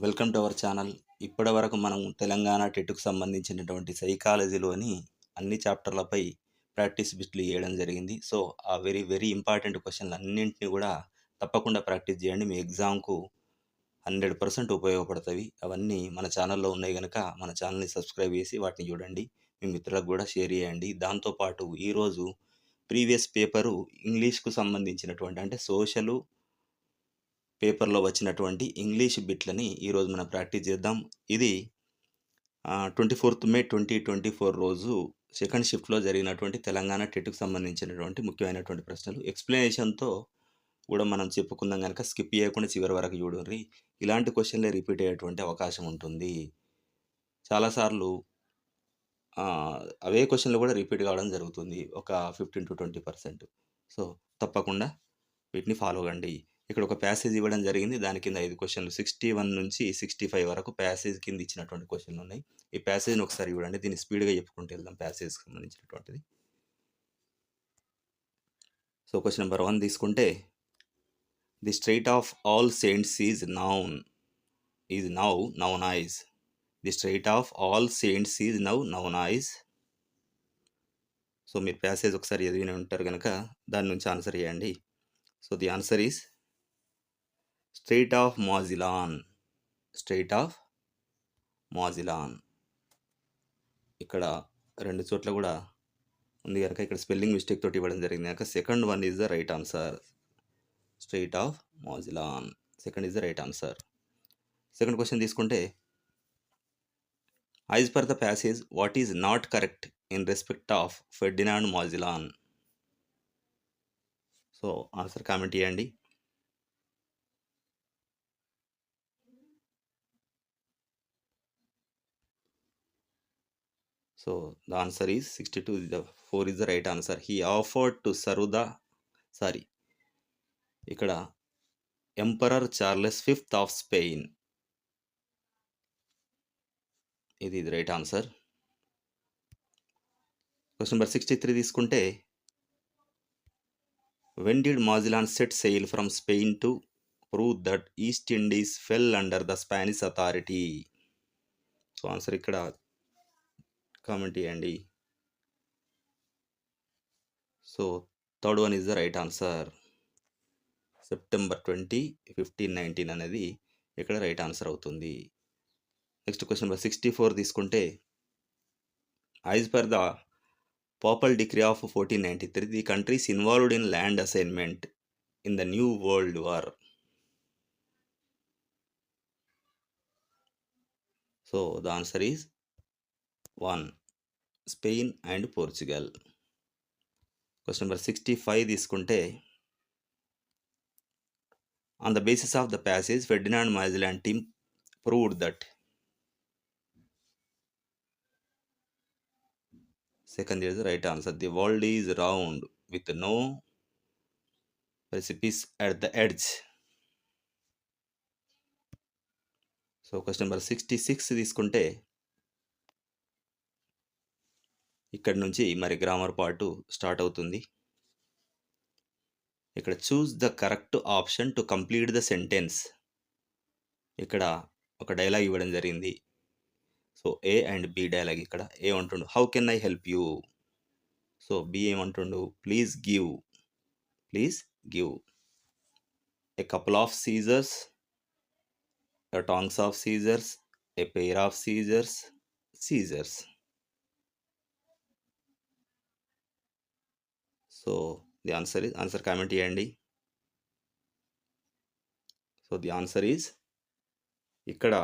Welcome to our channel. ఇప్పటివరకు మనం తెలంగాణ టెట్‌కు సంబంధించినటువంటి సైకాలజీలోని అన్ని చాప్టర్‌లపై ప్రాక్టీస్ బిట్లు ఇయడం జరిగింది. సో, ఆ వెరీ, వెరీ ఇంపార్టెంట్ క్వెషన్‌లన్నింటిని గూడా తప్పకుండా ప్రాక్టీస్ జేయండి. మీ ఎగ్జామ్‌కు 100% ఉపయోగపడతవి. అవన్నీ మన ఛానల్‌లో ఉన్నాయి గనక మన ఛానల్‌ని సబ్స్క్రైబ్ జేసి వాటిని జూడండి. మీ మిత్రులకు గూడా షేర్ జేయండి. దాంతో పాటు ఈరోజు ప్రీవియస్ పేపరు ఇంగ్లీష్‌కు సంబంధించినటువంటి అంటే సోషలు పేపర్‌లో వచ్చినటువంటి ఇంగ్లీష్ బిట్లని ఈరోజు మనం ప్రాక్టీస్ చేద్దాం. ఇది 24థ్ మే 2024 రోజు సెకండ్ షిఫ్ట్‌లో జరిగినటువంటి తెలంగాణ టెట్‌కి సంబంధించినటువంటి ముఖ్యమైనటువంటి ప్రశ్నలు. ఎక్స్‌ప్లనేషన్‌తో కూడా మనం చెప్పుకుందాం గనక స్కిప్ చేయకుండా చివరి వరకు చూడుర్రి. ఇలాంటి క్వెషన్‌లే రిపీట్ అయ్యేటువంటి అవకాశం ఉంటుంది. చాలా సార్లు అవే క్వెషన్‌లు కూడా రిపీట్ కావడం జరుగుతుంది. ఒక 15-20%. సో, తప్పకుండా వీటిని ఫాలో కండి. ఇక్కడ ఒక ప్యాసేజ్ ఇవ్వడం జరిగింది. దాని కింద 5 క్వెషన్‌లు 61 నుంచి 65 వరకు ప్యాసేజ్ కింద ఇచ్చినటువంటి క్వెషన్‌లు ఉన్నాయి. ఈ ప్యాసేజ్‌ని ఒకసారి చూడండి. దీన్ని స్పీడ్‌గా చెప్పుకుంటూ వెళ్దాం ప్యాసేజ్‌కి సంబంధించినటువంటిది. సో, క్వెషన్ నంబర్ 1 తీసుకుంటే the strait of all saints is now known as. The strait of all saints is now known as. So, మీరు ప్యాసేజ్ ఒకసారి చదివినే ఉంటారు గనక దాని నుంచి ఆన్సర్ చేయండి. So, the answer is strait of Magellan. Strait of Magellan. ఇక్కడ 2 చోట్ల కూడా ఉంది గనక ఇక్కడ స్పెల్లింగ్ మిస్టేక్ తోటి ఇవ్వడం జరిగింది గనక second one is the right answer. Strait of Magellan. Second is the right answer. Second question తీసుకుంటే as per the passage what is not correct in respect of Ferdinand Magellan. So, answer comment చేయండి. So, the answer is 62. The 4 is the right answer. He offered to serve the ఇక్కడ emperor Charles fifth of Spain. ఇది right answer. Question number 63 తీసుకుంటే when did Magellan set sail from Spain to prove that East Indies fell under the Spanish authority. So, answer ఇక్కడ comment చేయండి. So, third one is the right answer. September 20, 1519 అనేది ఇక్కడ right answer అవుతుంది. Next question number 64 తీసుకుంటే as per the Papal Decree of 1493, the countries involved in land assignment in the New World War. So, the answer is 1. Spain and Portugal. Question number 65 తీసుకుంటే on the basis of the passage, Ferdinand Magellan team proved that. Second is the right answer. The world is round with no precipice at the edge. So, question number 66 తీసుకుంటే ఇక్కడ నుంచి మరి grammar part start అవుతుంది. ఇక్కడ choose the correct option to complete the sentence. ఇక్కడ ఒక dialogue ఇవ్వడం జరిగింది. So, A and B dialogue. ఇక్కడ ఏ అంటుండు how can I help you. So, B ఏమంటుండు please give a couple of scissors, a tongs of scissors, a pair of scissors. So, the answer comment చేయండి. So, the answer is ఇక్కడ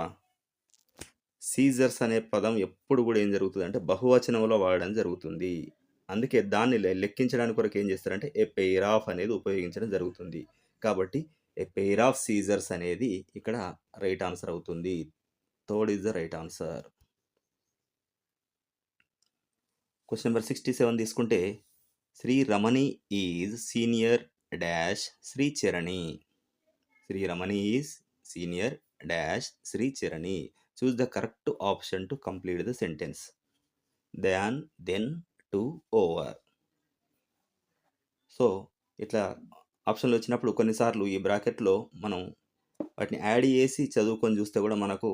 scissors అనే పదం ఎప్పుడు కూడా ఏం జరుగుతుంది అంటే బహువచనంలో వాడడం జరుగుతుంది. అందుకే దాన్ని లెక్కించడానికి కొరకు ఏం చేస్తారంటే ఏ పెయిర్ ఆఫ్ అనేది ఉపయోగించడం జరుగుతుంది. కాబట్టి ఏ పెయిర్ ఆఫ్ సీజర్స్ అనేది ఇక్కడ రైట్ ఆన్సర్ అవుతుంది. Third is the right answer. Question number 67 తీసుకుంటే Sri Ramani is senior dash Sri Charani. Sri Ramani is senior dash Sri Charani. Choose the correct option to complete the sentence. Than, then, to, over. So, ఇట్లా ఆప్షన్లు వచ్చినప్పుడు కొన్నిసార్లు ఈ బ్రాకెట్లో మనం వాటిని యాడ్ చేసి చదువుకొని చూస్తే కూడా మనకు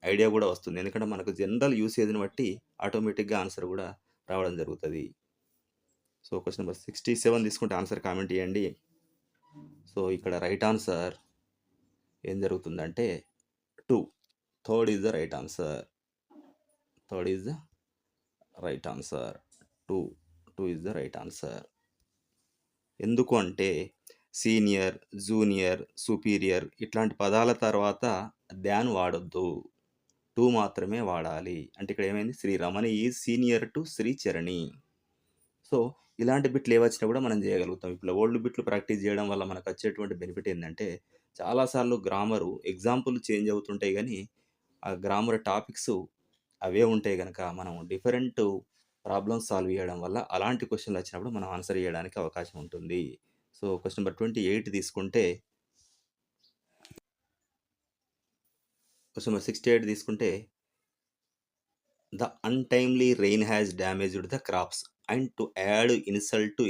ఐడియా కూడా వస్తుంది. ఎందుకంటే మనకు జనరల్ యూసేజ్‌ని బట్టి ఆటోమేటిక్‌గా ఆన్సర్ కూడా రావడం జరుగుతది. సో, క్వెషన్ నంబర్ 67 తీసుకుంటే ఆన్సర్ కామెంట్ చేయండి. సో, ఇక్కడ రైట్ ఆన్సర్ ఏం జరుగుతుందంటే 2. Third is the right answer. Third is the right answer. 2. 2 is the right answer. ఎందుకు అంటే సీనియర్, జూనియర్, సుపీరియర్ ఇట్లాంటి పదాల తర్వాత థాన్ వాడొద్దు. 2 మాత్రమే వాడాలి. అంటే ఇక్కడ ఏమైంది? Sri Ramani is senior to Sri Charani. So, ఇలాంటి బిట్లు ఏవొచ్చినా కూడా మనం చేయగలుగుతాం. ఇప్పుడు ఓల్డ్ బిట్లు ప్రాక్టీస్ చేయడం వల్ల మనకొచ్చేటువంటి బెనిఫిట్ ఏందంటే, చాలా సార్లు గ్రామరు ఎగ్జాంపుల్ చేంజ్ అవుతుంటాయి గానీ, ఆ గ్రామర్ టాపిక్స్ అవే ఉంటాయి గనక, మనం డిఫరెంట్ ప్రాబ్లమ్స్ సాల్వ్ చేయడం వల్ల అలాంటి క్వెషన్‌లొచ్చినప్పుడు మనం ఆన్సర్ చేయడానికి అవకాశం ఉంటుంది. సో, క్వెషన్ నంబర్ 28 తీసుకుంటే క్వెషన్ నంబర్ 68 తీసుకుంటే the untimely rain has damaged the crops and to add insult to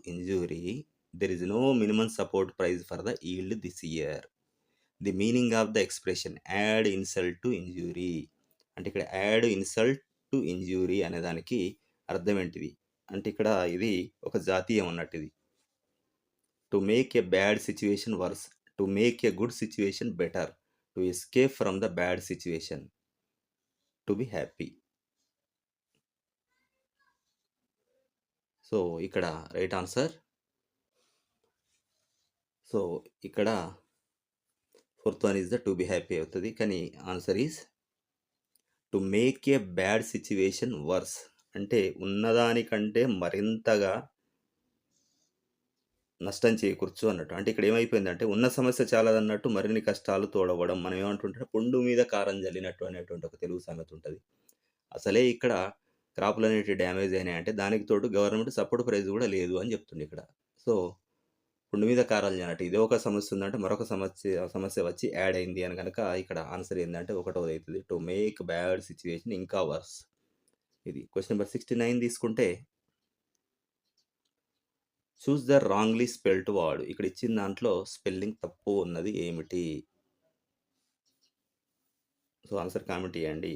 injury there is no minimum support price for the yield this year. The meaning of the expression add insult to injury అంటే ఇక్కడ add insult to injury అనే దానికి అర్థం ఏంటిది అంటే ఇక్కడ ఇది ఒక జాతీయం అన్నట్టు ఇది. To make a bad situation worse, to make a good situation better, to escape from the bad situation, to be happy. So ఇక్కడ రైట్ ఆన్సర్. సో ఇక్కడ fourth one is the to be happy అవుతుంది. కానీ answer is to make a bad situation worse అంటే ఉన్నదానికంటే మరింతగా నష్టం చేకూర్చు అన్నట్టు. అంటే ఇక్కడ ఏమైపోయిందంటే ఉన్న సమస్య చాలదన్నట్టు మరిన్ని కష్టాలు తోడవడం. మనం ఏమంటుంటే పుండు మీద కారం జల్లినట్టు అనేటువంటి ఒక తెలుగు సామెత ఉంటది. అసలే ఇక్కడ క్రాప్‌లు అనేటివి డ్యామేజ్ అయినాయంటే దానికి తోడు గవర్నమెంట్ సపోర్ట్ ప్రైస్ కూడా లేదు అని చెప్తుంది ఇక్కడ. సో, పుండు మీద కారాలు జల్లనట్టు ఇదే ఒక సమస్య ఉందంటే మరొక సమస్య వచ్చి యాడ్ అయింది అని గనక ఇక్కడ ఆన్సర్ ఏందంటే ఒకటోది అయితది. టు మేక్ బ్యాడ్ సిచ్యువేషన్ ఇంకా వర్స్. ఇది. క్వెషన్ నంబర్ 69 తీసుకుంటే choose the wrongly spelled word. ఇక్కడ ఇచ్చిన దాంట్లో స్పెల్లింగ్ తప్పు ఉన్నది ఏమిటి? సో, ఆన్సర్ కామెంట్ చేయండి.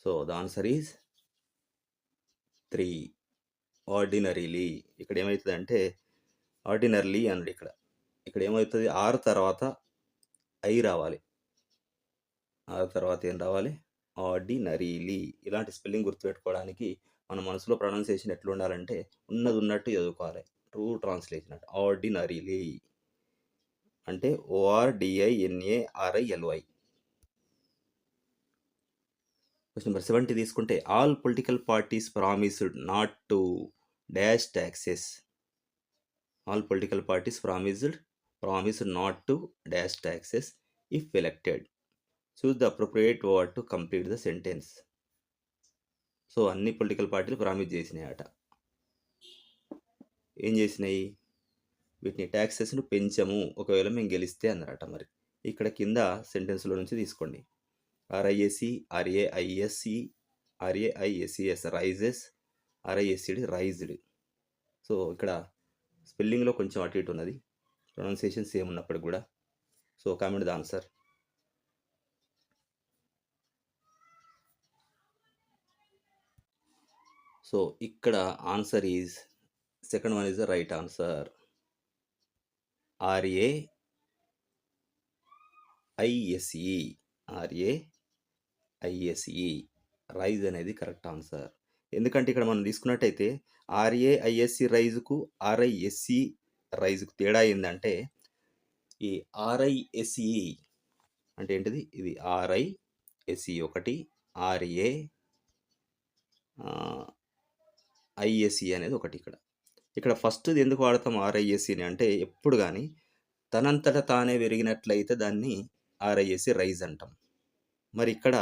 So, the answer is 3. Ordinarily. ఇక్కడ ఏమైతదంటే ఆర్డినర్లీ అన్నాడు ఇక్కడ. ఇక్కడ ఏమైతది ఆర్ తర్వాత ఐ రావాలి. ఆర్ తర్వాత ఏం రావాలి? ఆర్డినరీలీ. ఇలాంటి స్పెల్లింగ్ గుర్తుపెట్టుకోవడానికి మన మనసులో ప్రొనౌన్సియేషన్ ఎట్లుండాలంటే ఉన్నది ఉన్నట్టు చదువుకోవాలి. ట్రూ ట్రాన్స్‌లేషన్ అంటే ఆర్డినరీలీ అంటే ORDINARILY. క్వెషన్ నంబర్ 70 తీసుకుంటే all political parties promised not to dash taxes. All political parties promised not to dash taxes if elected. Choose the appropriate word to complete the sentence. So, అన్ని political పార్టీలు promise చేసినాయట. ఏం చేసినాయి? వీటిని ట్యాక్సెస్‌ను పెంచము ఒకవేళ మేము గెలిస్తే అన్నారట మరి. ఇక్కడ కింద సెంటెన్స్‌లో నుంచి తీసుకోండి. RISE, RAISE, RAISES raises, RISED rised. So, ఇక్కడ స్పెల్లింగ్‌లో కొంచెం అటు ఇటు ఉన్నది. ప్రొనౌన్సియేషన్ సేమ్ ఉన్నప్పటికి కూడా. So, comment the answer. So, ఇక్కడ answer is second one is the right answer. RAISE. RAISE raise అనేది కరెక్ట్ ఆన్సర్. ఎందుకంటే ఇక్కడ మనం తీసుకున్నట్టయితే RAISE రైజ్‌కు RISE రైజ్‌కు తేడా ఏందంటే ఈ RISE అంటే ఏంటిది? ఇది RISE ఒకటి, RAISE అనేది ఒకటి ఇక్కడ. ఇక్కడ ఫస్ట్‌ది ఎందుకు వాడతాం RISEని అంటే ఎప్పుడు గాని తనంతట తానే పెరిగినట్లయితే దాన్ని RISE రైజ్ అంటాం. మరి ఇక్కడ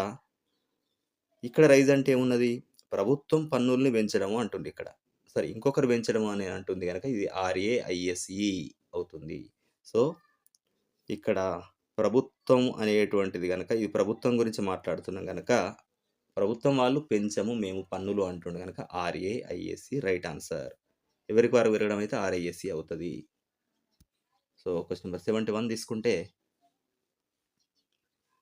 రైజ్ అంటే ఏమున్నది? ప్రభుత్వం పన్నుల్ని పెంచడము అంటుంది ఇక్కడ. సరే ఇంకొకరు పెంచడము అని అంటుంది గనక ఇది RAISE అవుతుంది. సో, ఇక్కడ ప్రభుత్వం అనేటువంటిది గనక ఇది ప్రభుత్వం గురించి మాట్లాడుతున్నాం గనక ప్రభుత్వం వాళ్ళు పెంచము మేము పన్నులు అంటుండు కనుక ఆర్ఏఐఎస్సి రైట్ ఆన్సర్. ఎవరికి వారు విరగడం అయితే ఆర్ఐఎస్సి అవుతుంది. సో క్వశ్చన్ నెంబర్ 71 తీసుకుంటే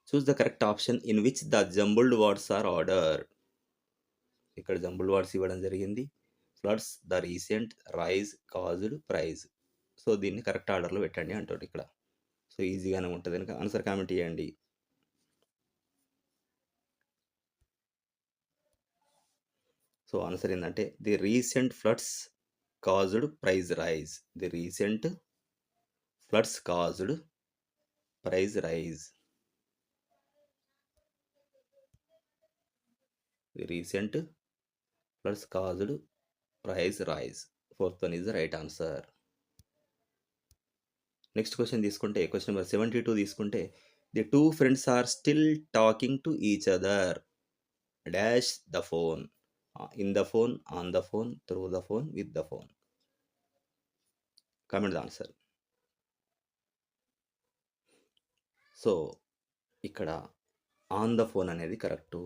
choose the correct option in which the jumbled words are order. ఇక్కడ జంబుల్డ్ వర్డ్స్ ఇవ్వడం జరిగింది. Floods, the recent, rise, caused, prize. So దీన్ని కరెక్ట్ ఆర్డర్లో పెట్టండి అంటారు ఇక్కడ. సో ఈజీగానే ఉంటుంది కనుక ఆన్సర్ కామెంట్ చేయండి. సో ఆన్సర్ ఏంటంటే the recent floods caused prize rise. The recent floods caused prize rise. The recent floods caused prize rise. Fourth one is the right answer. Next question తీసుకుంటే question number 72 తీసుకుంటే the two friends are still talking to each other dash the phone, in the phone, on the phone, through the phone, with the phone. Comment the answer. So ఇక్కడ on the phone అనేది correct.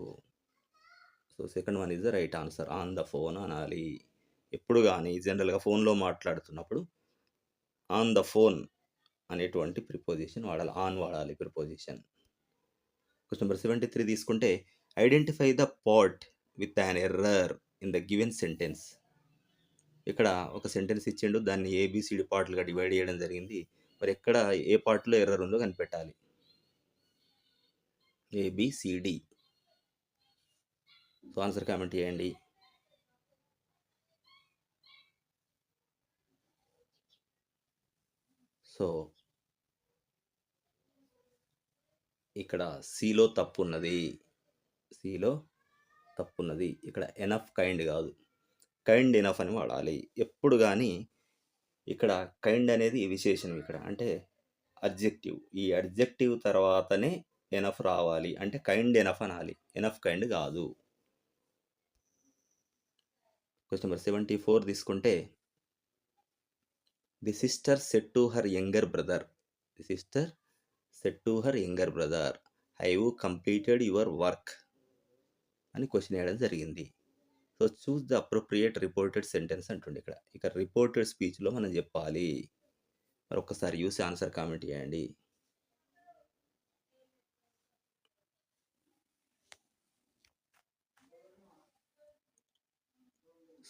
So second one is the right answer. On the phone అనాలి. ఎప్పుడు కానీ జనరల్గా ఫోన్లో మాట్లాడుతున్నప్పుడు on the phone అనేటువంటి preposition వాడాలి, ఆన్ వాడాలి ప్రిపోజిషన్. క్వశ్చన్ నెంబర్ 73 తీసుకుంటే identify the part with an error in the given sentence. ఇక్కడ ఒక సెంటెన్స్ ఇచ్చిండు, దాన్ని ఏబిసిడి పార్ట్లుగా డివైడ్ చేయడం జరిగింది. మరి ఎక్కడ ఏ పార్ట్లో ఎర్రర్ ఉందో కనిపెట్టాలి. ఏబిసిడి. సో ఆన్సర్ కామెంట్ చేయండి. సో ఇక్కడ సిలో తప్పు ఉన్నది. సిలో తప్పు ఉన్నది. ఇక్కడ ఎనఫ్ కైండ్ కాదు, కైండ్ ఎనఫ్ అని వాడాలి ఎప్పుడు కానీ. ఇక్కడ కైండ్ అనేది విశేషణం ఇక్కడ, అంటే అడ్జెక్టివ్. ఈ అడ్జెక్టివ్ తర్వాతనే ఎనఫ్ రావాలి, అంటే కైండ్ ఎనఫ్ అనాలి, ఎనఫ్ కైండ్ కాదు. క్వశ్చన్ నెంబర్ 74 తీసుకుంటే the sister said to her younger brother. The sister said to her younger brother have completed your work అని క్వశ్చన్ వేయడం జరిగింది. So choose the appropriate reported sentence అంటుండే ఇక్కడ. ఇక reported స్పీచ్లో మనం చెప్పాలి. మరి ఒక్కసారి చూసి ఆన్సర్ కామెంట్ చేయండి.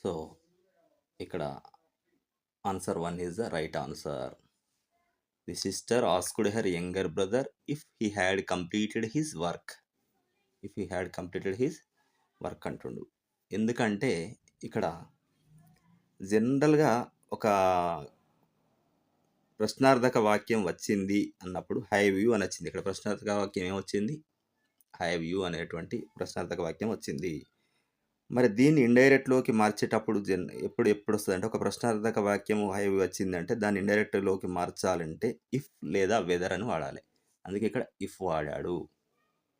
సో ఇక్కడ answer 1 is the right answer. The sister asked her younger brother if he had completed his work. If he had completed his work అంటుండు. ఎందుకంటే ఇక్కడ జనరల్గా ఒక ప్రశ్నార్థక వాక్యం వచ్చింది అన్నప్పుడు హ్యావ్ యూ అని వచ్చింది. ఇక్కడ ప్రశ్నార్థక వాక్యం ఏమొచ్చింది? హ్యావ్ యూ అనేటువంటి ప్రశ్నార్థక వాక్యం వచ్చింది. మరి దీన్ని ఇండైరెక్ట్లోకి మార్చేటప్పుడు ఎప్పుడు వస్తుంది అంటే, ఒక ప్రశ్నార్థక వాక్యం హ్యావ్ యూ వచ్చిందంటే దాన్ని ఇండైరెక్ట్లోకి మార్చాలంటే ఇఫ్ లేదా వెదర్ అని వాడాలి. అందుకే ఇక్కడ ఇఫ్ వాడాడు.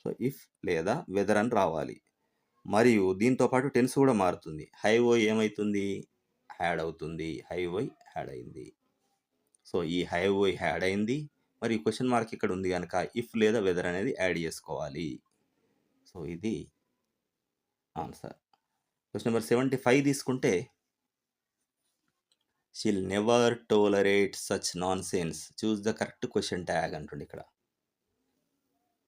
సో ఇఫ్ లేదా వెదర్ అని రావాలి. మరియు దీంతో పాటు టెన్స్ కూడా మారుతుంది. హ్యావ్ ఓ ఏమవుతుంది? హ్యాడ్ అవుతుంది. హ్యావ్ ఓ హ్యాడ్ అయింది. సో ఈ హ్యావ్ ఓ హ్యాడ్ అయింది. మరి క్వశ్చన్ మార్క్ ఇక్కడ ఉంది కనుక ఇఫ్ లేదా వెదర్ అనేది యాడ్ చేసుకోవాలి. సో ఇది ఆన్సర్. క్వశ్చన్ నెంబర్ 75 తీసుకుంటే she'll never tolerate such non sense. Choose the correct question tag అంటుండే ఇక్కడ.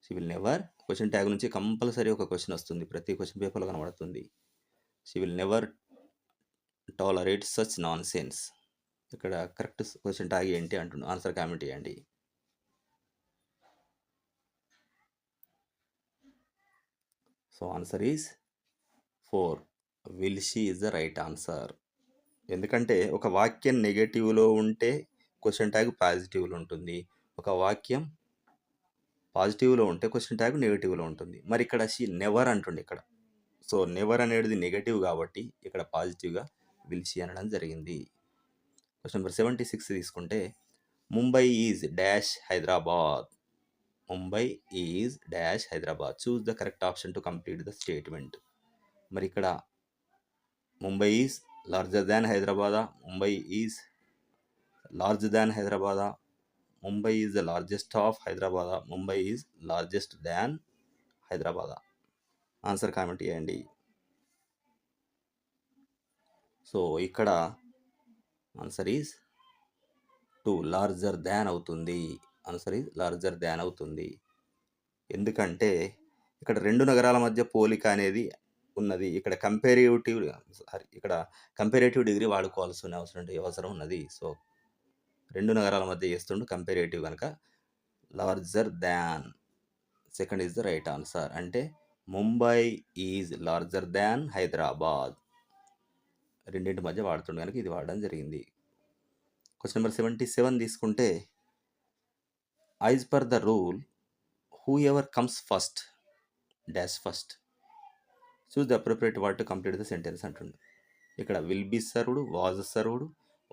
She will never, question tag నుంచి కంపల్సరీ ఒక క్వశ్చన్ వస్తుంది, ప్రతి క్వశ్చన్ పేపర్లో కనబడుతుంది. She will never tolerate such non sense. ఇక్కడ కరెక్ట్ క్వశ్చన్ ట్యాగ్ ఏంటి అంటుండు, ఆన్సర్ కామెంట్ చేయండి. So answer is 4. Will she is the right answer. ఎందుకంటే ఒక వాక్యం నెగటివ్లో ఉంటే క్వశ్చన్ ట్యాగ్ పాజిటివ్లో ఉంటుంది, ఒక వాక్యం పాజిటివ్లో ఉంటే క్వశ్చన్ ట్యాగ్ నెగటివ్లో ఉంటుంది. మరి ఇక్కడ షీ నెవర్ అంటుండే ఇక్కడ. సో నెవర్ అనేది నెగటివ్ కాబట్టి ఇక్కడ పాజిటివ్గా విల్ షీ అనడం జరిగింది. క్వశ్చన్ నెంబర్ 76 తీసుకుంటే Mumbai is dash Hyderabad. Mumbai is dash Hyderabad. Choose the correct option to complete the statement. మరి ఇక్కడ ముంబై ఈజ్ లార్జర్ దాన్ హైదరాబాదా, ముంబై ఈజ్ లార్జ్ దాన్ హైదరాబాదా, Mumbai is the largest of హైదరాబాదా, ముంబై ఈజ్ లార్జెస్ట్ దాన్ హైదరాబాదా. ఆన్సర్ కామెంట్ చేయండి. సో ఇక్కడ ఆన్సర్ ఈజ్ 2 లార్జర్ దాన్ అవుతుంది. Answer is larger than అవుతుంది. ఎందుకంటే ఇక్కడ 2 నగరాల మధ్య పోలిక అనేది ఉన్నది. ఇక్కడ కంపారేటివ్ డిగ్రీ వాడుకోవాల్సిన అవసరం ఉన్నది. సో 2 నగరాల మధ్య చేస్తుండు కంపారేటివ్ కనుక larger than second is the right answer. అంటే Mumbai is larger than Hyderabad. రెండింటి మధ్య వాడుతుండే కనుక ఇది వాడడం జరిగింది. క్వశ్చన్ నెంబర్ 77 తీసుకుంటే as per the rule whoever comes first dash first choose the appropriate word to complete the sentence అంటుండు. ఇక్కడ will be served, was served,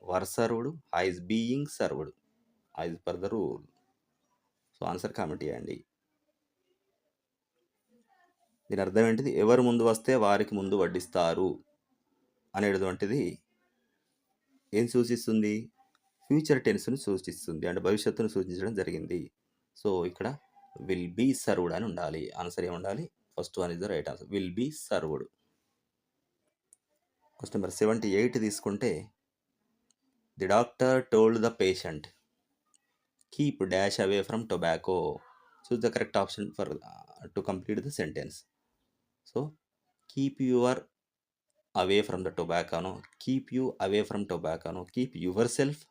were served, is being served as per the rule. So answer comment చేయండి. దీని అర్థం ఏంటిది? ఎవరు ముందు వస్తే వారికి ముందు వడ్డిస్తారు అనేటువంటిది ఏం సూచిస్తుంది? ఫ్యూచర్ టెన్స్ను సూచిస్తుంది, అంటే భవిష్యత్తును సూచించడం జరిగింది. సో ఇక్కడ విల్ బీ సర్వ్డ్ అని ఉండాలి. ఆన్సర్ ఏముండాలి? First one is the right answer, will be served. Question number 78 తీసుకుంటే the doctor told the patient keep dash away from tobacco. Choose the correct option for to complete the sentence. So keep your away from the టొబాకోనో, keep you away from టొబాకోనో, keep yourself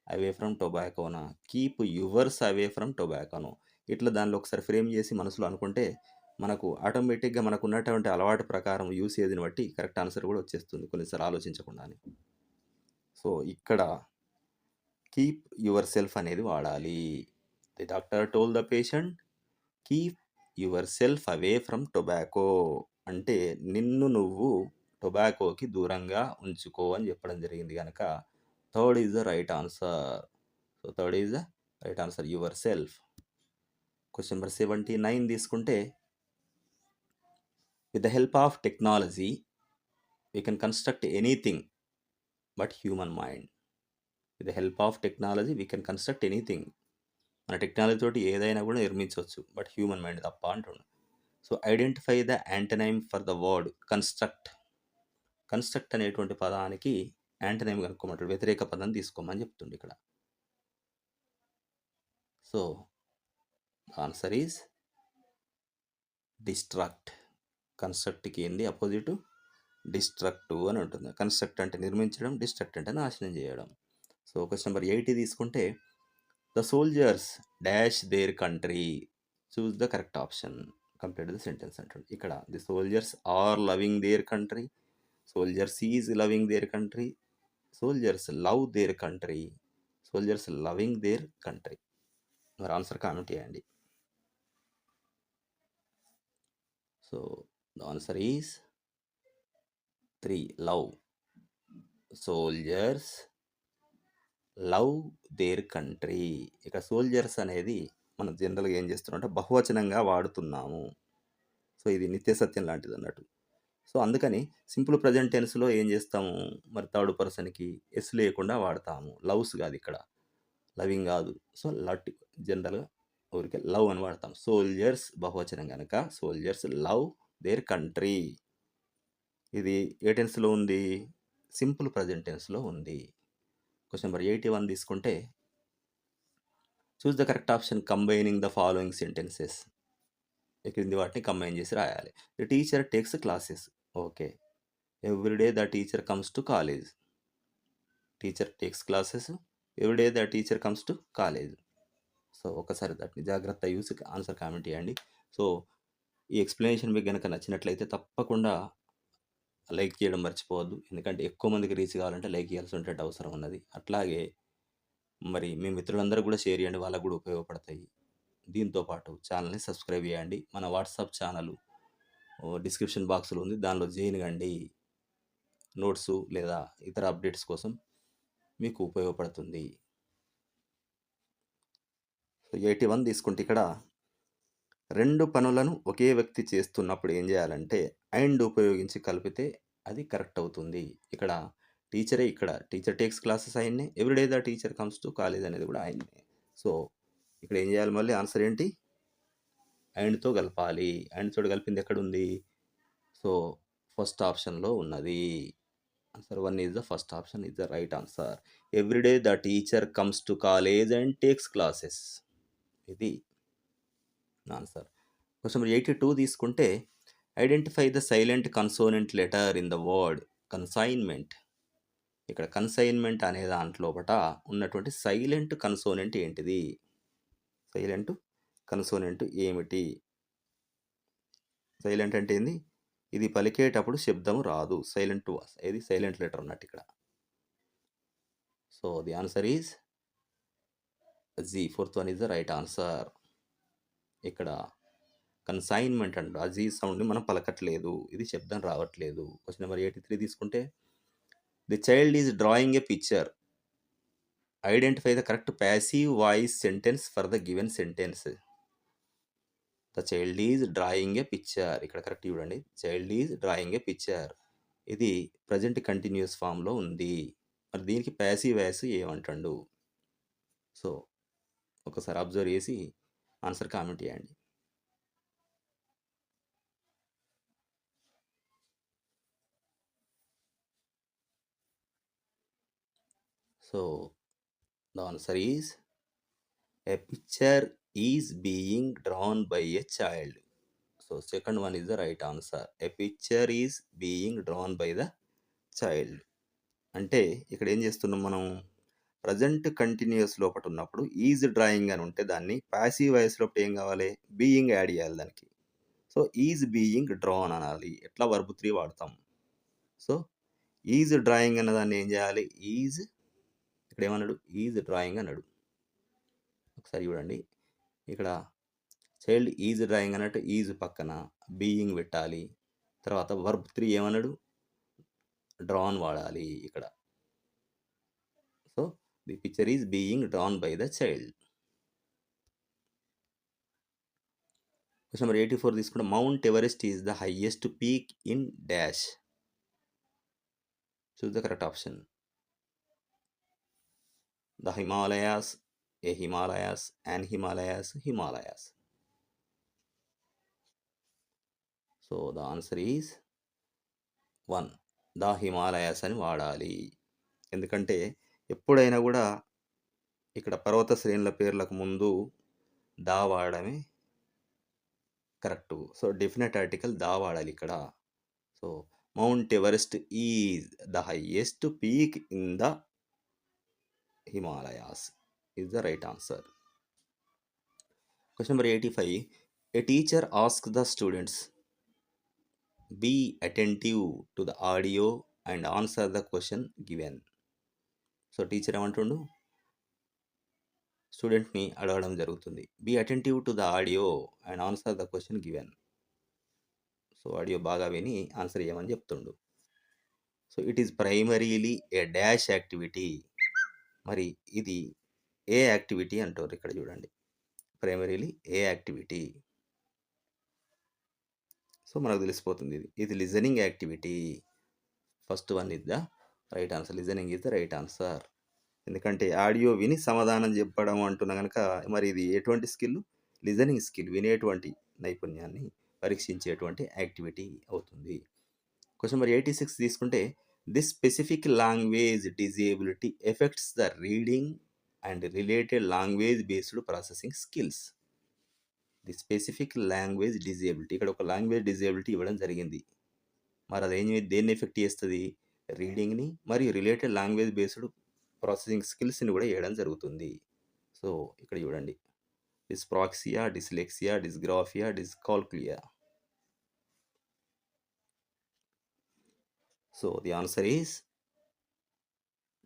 away from టొబాకోనా, keep yours away from టొబాకోనో, ఇట్లా దానిలో ఒకసారి frame చేసి మనసులో అనుకుంటే మనకు ఆటోమేటిక్గా మనకు ఉన్నటువంటి అలవాటు ప్రకారం యూసేజ్ని బట్టి కరెక్ట్ ఆన్సర్ కూడా వచ్చేస్తుంది కొన్నిసార్లు ఆలోచించకుండానే. సో ఇక్కడ కీప్ యువర్ సెల్ఫ్ అనేది వాడాలి. The doctor told the patient keep yourself away from tobacco అంటే నిన్ను నువ్వు టొబాకోకి దూరంగా ఉంచుకో అని చెప్పడం జరిగింది కనుక third is the right answer. So third is the right answer, yourself. Question number 79 తీసుకుంటే with the help of technology we can construct anything but human mind. With the help of technology we can construct anything. మన technology తోటి ఏదైనా కూడా నిర్మించవచ్చు, but human mind తప్ప అంటున్నాడు. So identify the antonym for the word construct. Construct అనేటువంటి పదానికి antonym కనుక్కోమంటాడు, వ్యతిరేక పదం తీసుకోమని చెప్తుంది ఇక్కడ. So answer is destruct. కన్స్ట్రక్ట్కి ఏంది అపోజిట్? డిస్ట్రక్టివ్ అని ఉంటుంది. కన్స్ట్రక్ట్ అంటే నిర్మించడం, డిస్ట్రక్ట్ అంటే నాశనం చేయడం. సో క్వశ్చన్ నెంబర్ 80 తీసుకుంటే the soldiers dash their country. Choose the correct option, complete the sentence అంటుంది. ఇక్కడ the soldiers are loving their country, soldiers is loving their country, soldiers love their country, soldiers loving their country. మరి answer comment చేయండి. So the answer is 3, love. Soldiers love their country. ఇక soldiers అనేది మనం జనరల్గా ఏం చేస్తున్నాం అంటే బహువచనంగా వాడుతున్నాము. సో ఇది నిత్య సత్యం లాంటిది అన్నట్టు. సో అందుకని సింపుల్ ప్రజెంట్ టెన్స్లో ఏం చేస్తాము, మరి థర్డ్ పర్సన్కి ఎస్ లేకుండా వాడతాము. లవ్స్ కాదు ఇక్కడ, లవింగ్ కాదు. సో జనరల్గా ఊరికే లవ్ అని వాడతాం. సోల్జర్స్ బహువచనం కనుక సోల్జర్స్ లవ్ దేర్ కంట్రీ. ఇది ఏ టెన్స్లో ఉంది? సింపుల్ ప్రజెంట్ టెన్స్లో ఉంది. క్వశ్చన్ నెంబర్ 81 తీసుకుంటే choose the correct option combining the following sentences. క్రింది వాటిని కంబైన్ చేసి రాయాలి. The teacher takes classes. Okay, everyday the teacher comes to college. Teacher takes classes, everyday the teacher comes to college. So ఒకసారి దాన్ని జాగ్రత్త you see answer comment చేయండి. So ఈ explanation మీకు కనుక నచ్చినట్లయితే తప్పకుండా లైక్ చేయడం మర్చిపోవద్దు, ఎందుకంటే ఎక్కువ మందికి రీచ్ కావాలంటే లైక్ చేయాల్సినటువంటి అవసరం ఉన్నది. అట్లాగే మరి మీ మిత్రులందరూ కూడా షేర్ చేయండి, వాళ్ళకు కూడా ఉపయోగపడతాయి. దీంతోపాటు ఛానల్ని సబ్స్క్రైబ్ చేయండి. మన వాట్సాప్ ఛానల్ డిస్క్రిప్షన్ బాక్స్లో ఉంది, దానిలో జాయిన్ కండి. నోట్స్ లేదా ఇతర అప్డేట్స్ కోసం మీకు ఉపయోగపడుతుంది. సో 81 తీసుకుంటే ఇక్కడ 2 పనులను ఒకే వ్యక్తి చేస్తున్నప్పుడు ఏం చేయాలంటే అండ్ ఉపయోగించి కలిపితే అది కరెక్ట్ అవుతుంది. ఇక్కడ టీచరే, ఇక్కడ టీచర్ టేక్స్ క్లాసెస్ ఆయన్నే, everyday the teacher comes to college అనేది కూడా ఆయన్నే. సో ఇక్కడ ఏం చేయాలి? మళ్ళీ ఆన్సర్ ఏంటి? అండ్తో కలపాలి. అండ్ తోటి కలిపింది ఎక్కడుంది? సో ఫస్ట్ ఆప్షన్లో ఉన్నది answer 1 is the first option is the right answer. Everyday the teacher comes to college and takes classes. ఇది ఆన్సర్. క్వశ్చన్ నెంబర్ 82 తీసుకుంటే identify the silent consonant letter in the word consignment. ఇక్కడ consignment అనే దాంట్లోపట ఉన్నటువంటి silent consonant ఏంటిది? Silent consonant ఏమిటి? Silent అంటే ఏంది? ఇది పలికేటప్పుడు శబ్దం రాదు. సైలెంట్ ఏది సైలెంట్ లెటర్ అన్నట్టు ఇక్కడ. So the answer is G. Fourth one is the right answer. ఇక్కడ కన్సైన్మెంట్ అంట అజీ సౌండ్ని మనం పలకట్లేదు, ఇది శబ్దం రావట్లేదు. క్వశ్చన్ నెంబర్ 83 తీసుకుంటే the child is drawing a picture. Identify the correct passive voice sentence for the given sentence. The child is drawing a picture. ఇక్కడ correct చూడండి. Child is drawing a picture. ఇది ప్రజెంట్ కంటిన్యూస్ ఫామ్లో ఉంది. మరి దీనికి passive voice ఏమంటాడు? So ఒకసారి observe చేసి ఆన్సర్ కామెంట్ చేయండి. So the answer is a picture is being drawn by a child. So second one is the right answer. A picture is being drawn by the child. అంటే ఇక్కడ ఏం చేస్తున్నాం మనం? Present continuous లోపల ఉన్నప్పుడు is drawing అని ఉంటే దాన్ని ప్యాసివ్ వాయిస్ లోపల ఏం కావాలి? బీయింగ్ యాడ్ చేయాలి దానికి. సో ఈజ్ బీయింగ్ డ్రాన్ అనాలి. ఎట్లా వర్బ్ 3 వాడతాం. సో ఈజ్ డ్రాయింగ్ అన్న దాన్ని ఏం చేయాలి? ఈజ్ ఇక్కడ ఏమన్నాడు? ఈజ్ డ్రాయింగ్ అన్నాడు. ఒకసారి చూడండి. ఇక్కడ చైల్డ్ ఈజ్ డ్రాయింగ్ అన్నట్టు ఈజ్ పక్కన బీయింగ్ పెట్టాలి. తర్వాత వర్బ్ 3 ఏమన్నాడు? డ్రాన్ వాడాలి ఇక్కడ. So the picture is being drawn by the child. Question number 84 తీసుకుంటే mount Everest is the highest peak in dash. Choose the correct option. The Himalayas, A Himalayas, and Himalayas, Himalayas. So the answer is 1. The Himalayas అని వాడాలి. ఎందుకంటే ఎప్పుడైనా కూడా ఇక్కడ పర్వత శ్రేణుల పేర్లకు ముందు దా వాడడమే కరెక్టు. సో డెఫినెట్ ఆర్టికల్ దా వాడాలి ఇక్కడ. So mount Everest is the highest peak in the Himalayas is the right answer. Question number 85. A teacher ask the students be attentive to the audio and answer the question given. So teacher ఏమంటుండు? స్టూడెంట్ని అడగడం జరుగుతుంది. Be attentive to the audio and answer the question given. So audio బాగా విని answer చేయమని చెప్తుండు. So it is primarily a dash activity. మరి ఇది ఏ యాక్టివిటీ అంటారు ఇక్కడ చూడండి. ప్రైమరీలీ ఏ యాక్టివిటీ. సో మనకు తెలిసిపోతుంది ఇది listening activity. First one is the right answer. Listening is the right answer. ఎందుకంటే ఆడియో విని సమాధానం చెప్పడం అంటున్నా కనుక మరి ఇది ఎటువంటి స్కిల్? లిజనింగ్ స్కిల్, వినేటువంటి నైపుణ్యాన్ని పరీక్షించేటువంటి యాక్టివిటీ అవుతుంది. క్వశ్చన్ నెంబర్ 86 తీసుకుంటే this specific language disability effects the reading and related language based processing skills. The specific language disability. ఇక్కడ ఒక లాంగ్వేజ్ డిజేబిలిటీ ఇవ్వడం జరిగింది. మరి అది దేన్ని ఎఫెక్ట్ చేస్తుంది? రీడింగ్ని మరియు రిలేటెడ్ లాంగ్వేజ్ బేస్డ్ ప్రాసెసింగ్ స్కిల్స్ని కూడా వేయడం జరుగుతుంది. సో ఇక్కడ చూడండి. Dyspraxia, dyslexia, dysgraphia, dyscalculia. So the answer is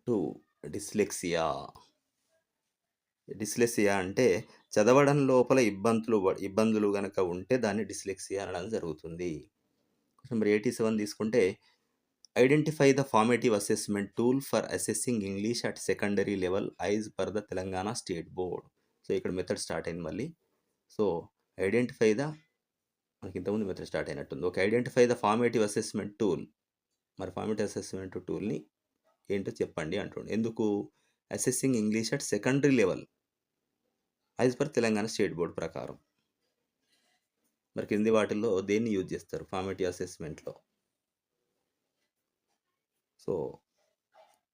2. Dyslexia. Dyslexia అంటే చదవడం లోపల ఇబ్బందులు కనుక ఉంటే దాన్ని డిస్లెక్సియా అనడం జరుగుతుంది. క్వశ్చన్ నెంబర్ 87 తీసుకుంటే identify the formative assessment tool for assessing English at secondary level as per the Telangana state board. So ఇక్కడ మెథడ్ స్టార్ట్ అయింది మళ్ళీ. సో ఐడెంటిఫై ద, మనకి ఇంతకుముందు మెథడ్ స్టార్ట్ అయినట్టుంది. Okay, identify the formative assessment tool. మరి formative assessment టూల్ని ఏంటో చెప్పండి అంటుండే. ఎందుకు? Assessing English at secondary level as per Telangana state board ప్రకారం. మరి కింది వాటిల్లో దేన్ని యూజ్ చేస్తారు ఫార్మేటివ్ అసెస్మెంట్లో? సో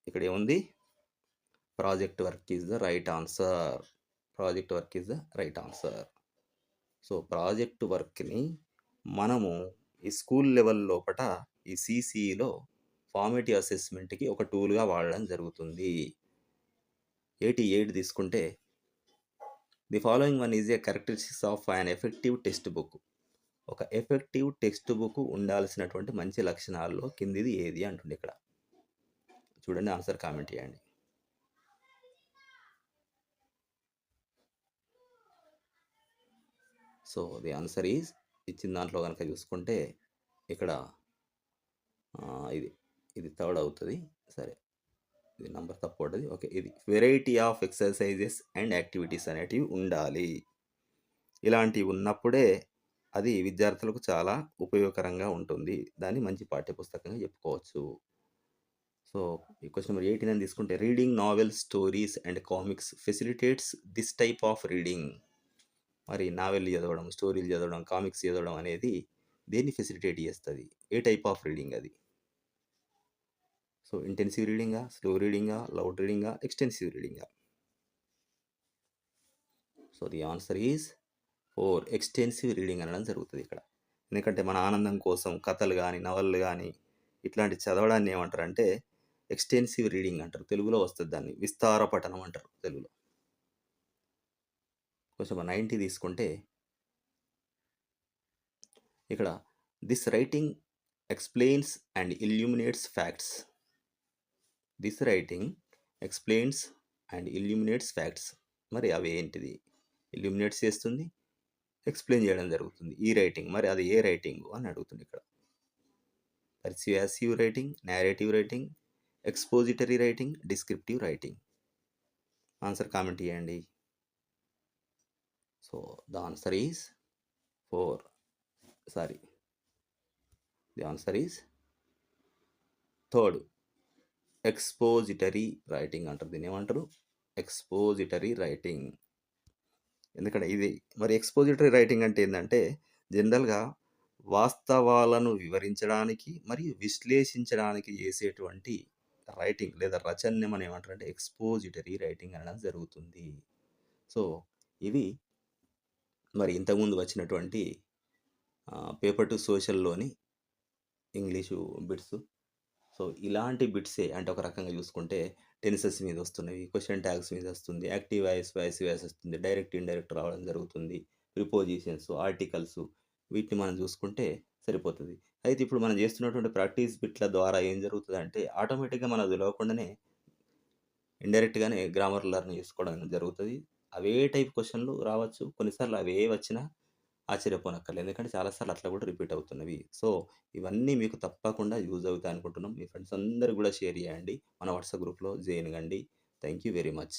ఇక్కడ ఏముంది? Project work is the right answer. Project work is the right answer. So project వర్క్ని మనము ఈ స్కూల్ లెవెల్ లోపట ఈ సిసిఈలో ఫార్మేటివ్ అసెస్మెంట్కి ఒక టూల్గా వాడడం జరుగుతుంది. 88 తీసుకుంటే the following one is a characteristics of an effective text book. ఒక ఎఫెక్టివ్ టెక్స్ట్ బుక్ ఉండాల్సినటువంటి మంచి లక్షణాల్లో కిందిది ఏది అంటుంది ఇక్కడ. చూడండి, ఆన్సర్ కామెంట్ చేయండి. సో ది ఆన్సర్ ఈజ్, ఇచ్చిన దాంట్లో కనుక చూసుకుంటే ఇక్కడ ఇది ఇది థర్డ్ అవుతుంది. సరే, ఇది నంబర్ తప్పు పడ్డది. ఓకే, ఇది variety of exercises and activities అనేటివి ఉండాలి. ఇలాంటివి ఉన్నప్పుడే అది విద్యార్థులకు చాలా ఉపయోగకరంగా ఉంటుంది. దాన్ని మంచి పాఠ్యపుస్తకంగా చెప్పుకోవచ్చు. సో ఈ క్వశ్చన్ నెంబర్ 89 తీసుకుంటే reading novels, stories and comics facilitates this type of reading. మరి నావెల్ చదవడం, స్టోరీలు చదవడం, కామిక్స్ చదవడం అనేది దేన్ని ఫెసిలిటేట్ చేస్తుంది? ఏ టైప్ ఆఫ్ రీడింగ్ అది? సో ఇంటెన్సివ్ రీడింగా, స్లో రీడింగా, లౌడ్ రీడింగా, ఎక్స్టెన్సివ్ రీడింగా? So the answer is 4, extensive reading అనడం జరుగుతుంది ఇక్కడ. ఎందుకంటే మన ఆనందం కోసం కథలు కానీ, నవళ్ళు కానీ ఇట్లాంటి చదవడాన్ని ఏమంటారంటే ఎక్స్టెన్సివ్ రీడింగ్ అంటారు. తెలుగులో వస్తుంది, దాన్ని విస్తార పఠనం అంటారు తెలుగులో. క్వశ్చన్ 90 తీసుకుంటే ఇక్కడ this writing explains and illuminates facts. This writing explains and illuminates facts. మరి అవి ఏంటిది? ఇల్యూమినేట్స్ చేస్తుంది, ఎక్స్ప్లెయిన్ చేయడం జరుగుతుంది ఈ రైటింగ్. మరి అది ఏ రైటింగ్ అని అడుగుతుంది ఇక్కడ. Persuasive writing, narrative writing, expository writing, descriptive writing? Answer comment చేయండి. So the answer is 4. Sorry, the answer is 3rd, expository writing అంటారు. దీన్ని ఏమంటారు? Expository writing. ఎందుకంటే ఇది మరి ఎక్స్పోజిటరీ రైటింగ్ అంటే ఏంటంటే జనరల్గా వాస్తవాలను వివరించడానికి మరియు విశ్లేషించడానికి చేసేటువంటి రైటింగ్ లేదా రచనని మనం ఏమంటారంటే ఎక్స్పోజిటరీ రైటింగ్ అనడం జరుగుతుంది. సో ఇవి మరి ఇంతకుముందు వచ్చినటువంటి పేపర్ టు సోషల్లోని ఇంగ్లీషు బిట్స్. సో ఇలాంటి బిట్సే అంటే ఒక రకంగా చూసుకుంటే టెన్సెస్ మీద వస్తున్నవి, క్వశ్చన్ ట్యాగ్స్ మీద వస్తుంది, యాక్టివ్ వాయిస్, పాసివ్ వాయిస్ వస్తుంది, డైరెక్ట్ ఇండైరెక్ట్ రావడం జరుగుతుంది, ప్రిపోజిషన్స్, ఆర్టికల్స్, వీటిని మనం చూసుకుంటే సరిపోతుంది. అయితే ఇప్పుడు మనం చేస్తున్నటువంటి ప్రాక్టీస్ బిట్ల ద్వారా ఏం జరుగుతుందంటే ఆటోమేటిక్గా మనకు తెలియకుండానే ఇండైరెక్ట్గానే గ్రామర్ లెర్న్ చేసుకోవడం జరుగుతుంది. అవే టైప్ క్వశ్చన్లు రావచ్చు, కొన్నిసార్లు అవే వచ్చినా ఆశ్చర్యపోనక్కర్లేదు, ఎందుకంటే చాలాసార్లు అట్లా కూడా రిపీట్ అవుతున్నవి. సో ఇవన్నీ మీకు తప్పకుండా యూజ్ అవుతాయి అనుకుంటున్నాం. మీ ఫ్రెండ్స్ అందరూ కూడా షేర్ చేయండి, మన వాట్సాప్ గ్రూప్లో జాయిన్ కండి. Thank you very much.